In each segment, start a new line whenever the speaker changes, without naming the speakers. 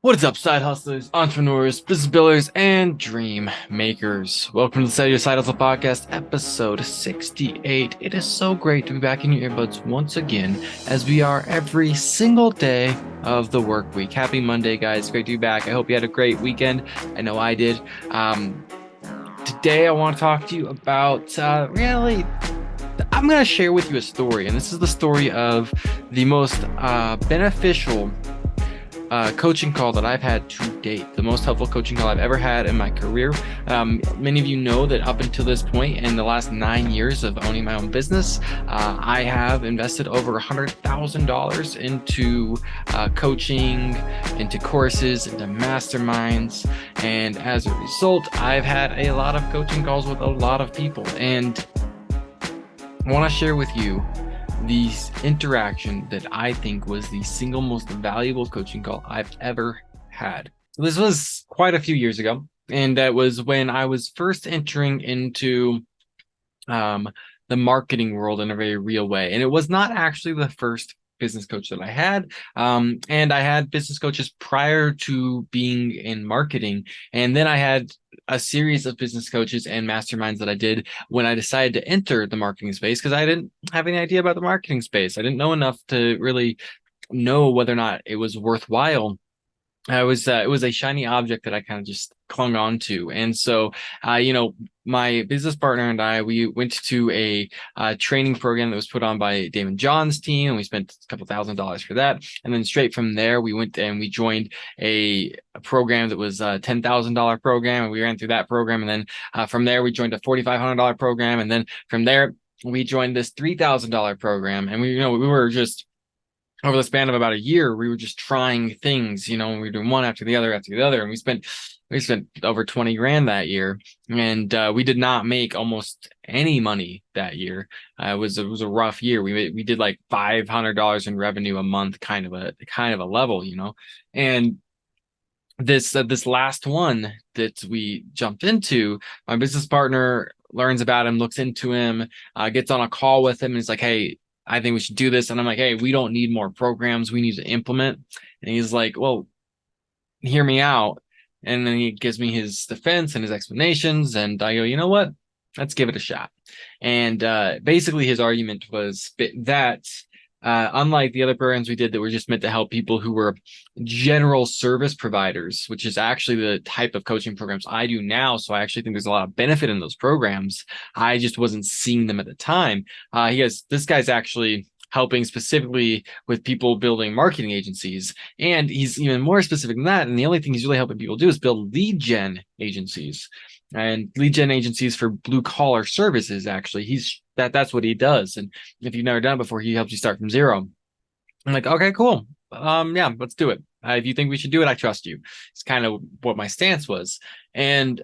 What is up, side hustlers, entrepreneurs, business builders, and dream makers? Welcome to the Sell Your Side Hustle Podcast, episode 68. It is so great to be back in your earbuds once again, as we are every single day of the work week. Happy Monday, guys. Great to be back. I hope you had a great weekend. I know I did. Today, I want to talk to you about I'm going to share with you a story, and this is the story of the most beneficial coaching call that I've had to date, the most helpful coaching call I've ever had in my career. Many of you know that up until this point, in the last 9 years of owning my own business, I have invested over $100,000 into coaching, into courses, into masterminds. And as a result, I've had a lot of coaching calls with a lot of people. And I want to share with you the interaction that I think was the single most valuable coaching call I've ever had. So this was quite a few years ago, and that was when I was first entering into the marketing world in a very real way. And it was not actually the first business coach that I had. And I had business coaches prior to being in marketing. And then I had a series of business coaches and masterminds that I did when I decided to enter the marketing space, because I didn't have any idea about the marketing space. I didn't know enough to really know whether or not it was worthwhile. It was a shiny object that I kind of just clung on to. And so, my business partner and I, we went to a training program that was put on by Damon John's team, and we spent a couple $1,000s for that. And then straight from there, we went and we joined a program that was a $10,000 program, and we ran through that program. And then from there, we joined a $4,500 program, and then from there, we joined this $3,000 program. And we were just over the span of about a year, we were just trying things, we were doing one after the other, and we spent over 20 grand that year, and we did not make almost any money that year. It was a rough year. We did like $500 in revenue a month, kind of a level, and this last one that we jumped into, my business partner learns about him, looks into him, gets on a call with him, and he's like, "Hey, I think we should do this." And I'm like, "Hey, we don't need more programs. We need to implement." And he's like, "Well, hear me out." And then he gives me his defense and his explanations. And I go, "You know what? Let's give it a shot." And basically his argument was that unlike the other programs we did that were just meant to help people who were general service providers, which is actually the type of coaching programs I do now. So I actually think there's a lot of benefit in those programs. I just wasn't seeing them at the time. This guy's actually helping specifically with people building marketing agencies. And he's even more specific than that. And the only thing he's really helping people do is build lead gen agencies. And lead gen agencies for blue collar services. Actually, that's what he does. And if you've never done it before, he helps you start from zero. I'm like, "Okay, cool. Yeah, let's do it. If you think we should do it, I trust you." It's kind of what my stance was. And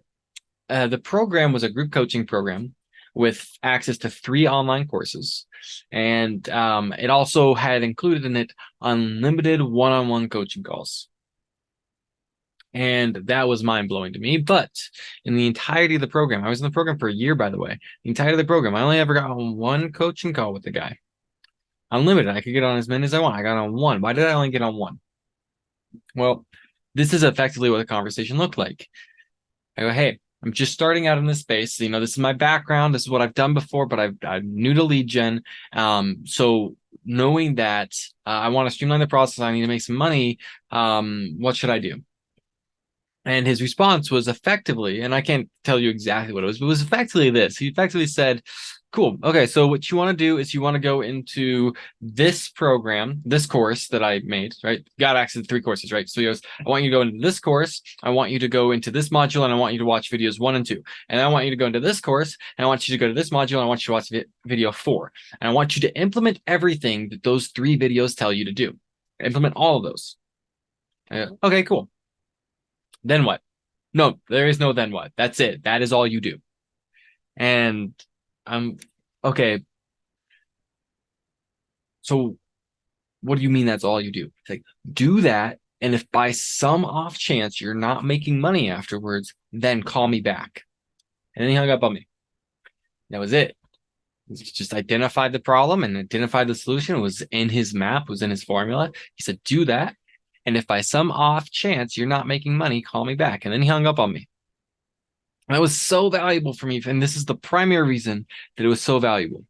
the program was a group coaching program with access to 3 online courses. And it also had included in it unlimited one-on-one coaching calls. And that was mind-blowing to me. But in the entirety of the program, I was in the program for a year, by the way. The entirety of the program, I only ever got on one coaching call with the guy. Unlimited. I could get on as many as I want. I got on one. Why did I only get on one? Well, this is effectively what the conversation looked like. I go, "Hey, I'm just starting out in this space. This is my background. This is what I've done before, but I'm new to lead gen. So knowing that I want to streamline the process, I need to make some money. What should I do?" And his response was effectively, and I can't tell you exactly what it was, but it was effectively this. He effectively said, "Cool. Okay, so what you want to do is you want to go into this program, this course that I made, right? Got access to 3 courses, right? So he goes, I want you to go into this course. I want you to go into this module, and I want you to watch videos 1 and 2. And I want you to go into this course, and I want you to go to this module, and I want you to watch video 4. And I want you to implement everything that those 3 videos tell you to do. Implement all of those." Okay, cool. Then what? No, there is no then what. That's it. That is all you do. And I'm okay. So what do you mean that's all you do? It's like, do that. And if by some off chance you're not making money afterwards, then call me back. And then he hung up on me. That was it. He just identified the problem and identified the solution. It was in his map, was in his formula. He said, "Do that. And if by some off chance you're not making money, call me back. And then he hung up on me. That was so valuable for me. And this is the primary reason that it was so valuable,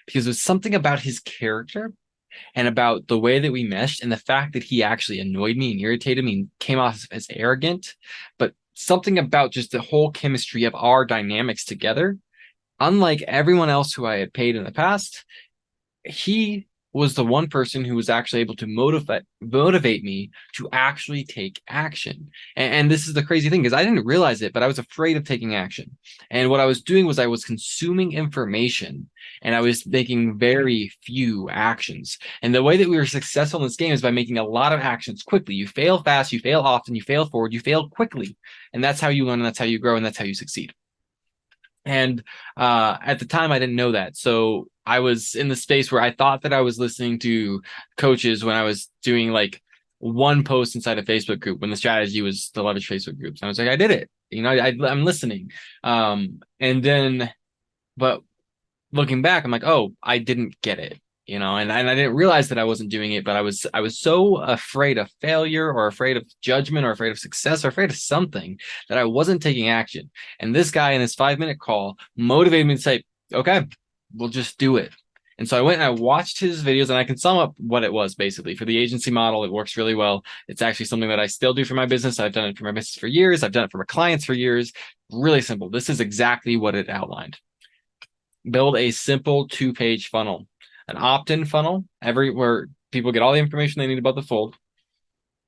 because it was something about his character and about the way that we meshed and the fact that he actually annoyed me and irritated me and came off as arrogant, but something about just the whole chemistry of our dynamics together. Unlike everyone else who I had paid in the past, he was the one person who was actually able to motivate me to actually take action. And this is the crazy thing, because I didn't realize it, but I was afraid of taking action. And what I was doing was I was consuming information and I was making very few actions. And the way that we were successful in this game is by making a lot of actions quickly. You fail fast, you fail often, you fail forward, you fail quickly. And that's how you learn, and that's how you grow, and that's how you succeed. And at the time, I didn't know that. So I was in the space where I thought that I was listening to coaches when I was doing like one post inside a Facebook group, when the strategy was to leverage Facebook groups. And I was like, I did it. I'm listening. And then, but looking back, I'm like, oh, I didn't get it. And I didn't realize that I wasn't doing it, but I was so afraid of failure, or afraid of judgment, or afraid of success, or afraid of something, that I wasn't taking action. And this guy in his 5-minute call motivated me to say, okay, we'll just do it. And so I went and I watched his videos, and I can sum up what it was. Basically, for the agency model, it works really well. It's actually something that I still do for my business. I've done it for my business for years. I've done it for my clients for years. Really simple. This is exactly what it outlined. Build a simple 2-page funnel. An opt-in funnel, where people get all the information they need about the fold,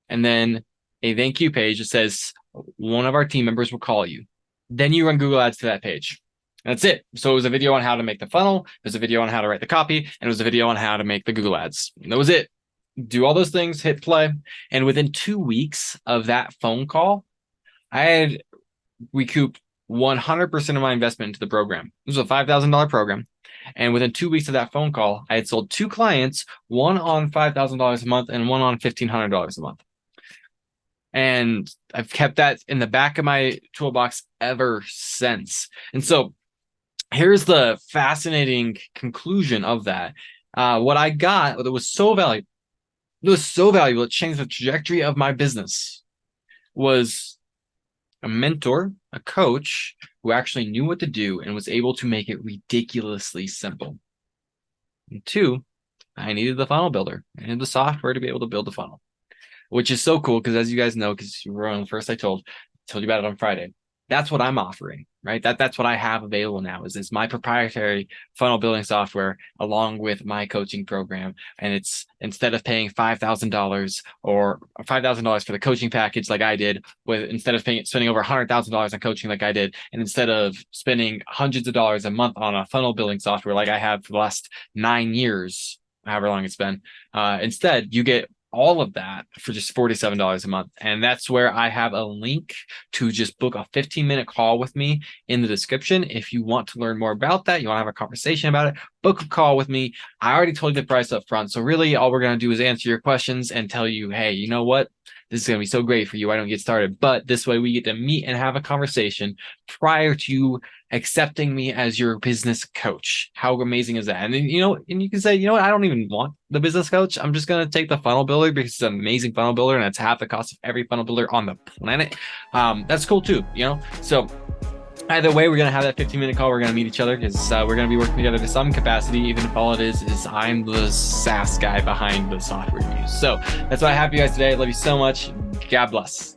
and then a thank you page that says one of our team members will call you. Then you run Google Ads to that page. And that's it. So it was a video on how to make the funnel, it was a video on how to write the copy, and it was a video on how to make the Google Ads. And that was it. Do all those things, hit play. And within 2 weeks of that phone call, I had recouped 100% of my investment into the program. This was a $5,000 program. And within 2 weeks of that phone call, I had sold 2 clients, one on $5,000 a month and one on $1,500 a month. And I've kept that in the back of my toolbox ever since. And so here's the fascinating conclusion of that. What I got that was so valuable, it changed the trajectory of my business, was a mentor, a coach who actually knew what to do and was able to make it ridiculously simple. And 2, I needed the funnel builder. I needed the software to be able to build a funnel, which is so cool because, as you guys know, because you were on the first, I told you about it on Friday. That's what I'm offering, right? That's what I have available now is my proprietary funnel building software along with my coaching program. And it's, instead of paying $5,000 or $5,000 for the coaching package like I did, instead of spending over $100,000 on coaching like I did, and instead of spending hundreds of dollars a month on a funnel building software like I have for the last 9 years, however long it's been, instead you get all of that for just $47 a month. And that's where I have a link to just book a 15-minute call with me in the description. If you want to learn more about that, you want to have a conversation about it, book a call with me. I already told you the price up front. So really all we're going to do is answer your questions and tell you, hey, you know what? This is going to be so great for you. Why don't get started? But this way we get to meet and have a conversation prior to accepting me as your business coach. How amazing is that? And then, and you can say, you know what? I don't even want the business coach. I'm just going to take the funnel builder because it's an amazing funnel builder and it's half the cost of every funnel builder on the planet. That's cool too, So either way, we're going to have that 15-minute call. We're going to meet each other because we're going to be working together to some capacity, even if all it is I'm the SaaS guy behind the software we use. So that's what I have for you guys today. I love you so much. God bless.